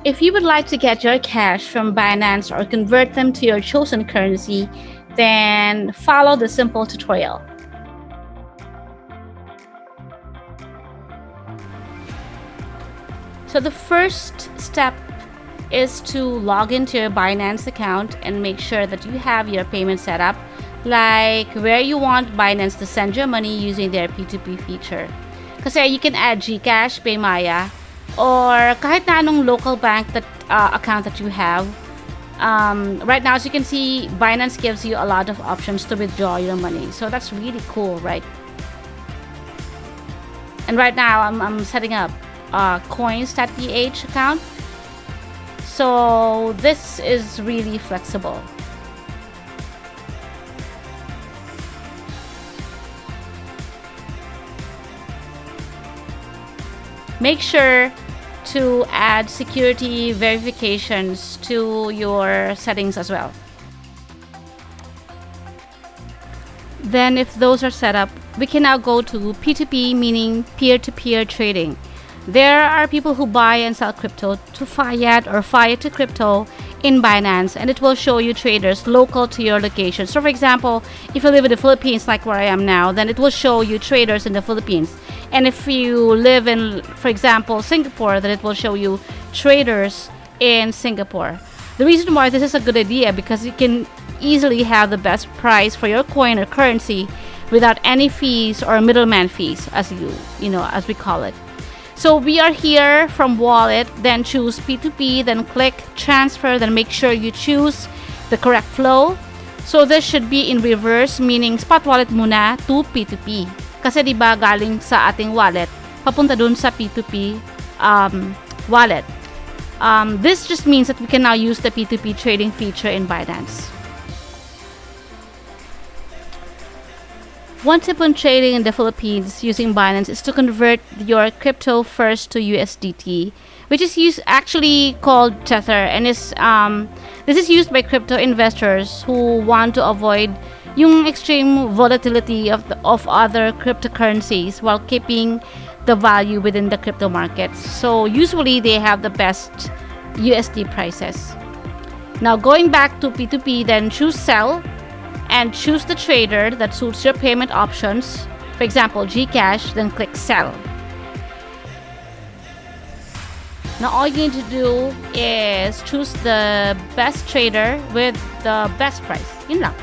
If you would like to get your cash from Binance or convert them to your chosen currency, then follow the simple tutorial. So the first step is to log into your Binance account and make sure that you have your payment set up, like where you want Binance to send your money using their P2P feature. Kasi you can add Gcash, Paymaya, or kahit na anong local bank that account that you have. Right now, as you can see, Binance gives you a lot of options to withdraw your money. So that's really cool, right? And right now, I'm setting up a coins.ph account. So this is really flexible. Make sure to add security verifications to your settings as well. Then if those are set up, we can now go to P2P, meaning peer-to-peer trading. There are people who buy and sell crypto to fiat or fiat to crypto in Binance, and it will show you traders local to your location. So for example, if you live in the Philippines like where I am now, then it will show you traders in the Philippines. And if you live in, for example, Singapore, then it will show you traders in Singapore. The reason why this is a good idea because you can easily have the best price for your coin or currency without any fees or middleman fees, as as we call it. So we are here from wallet, then choose P2P, then click transfer, then make sure you choose the correct flow. So this should be in reverse, meaning spot wallet muna to P2P. Kasi diba galing sa ating wallet, papunta dun sa P2P wallet. This just means that we can now use the P2P trading feature in Binance. One tip on trading in the Philippines using Binance is to convert your crypto first to USDT, which is actually called Tether, and this is used by crypto investors who want to avoid yung extreme volatility of other cryptocurrencies while keeping the value within the crypto markets. So usually they have the best USD prices. Now going back to P2P, then choose sell and choose the trader that suits your payment options. For example, Gcash, then click sell. Now all you need to do is choose the best trader with the best price. Yun lang.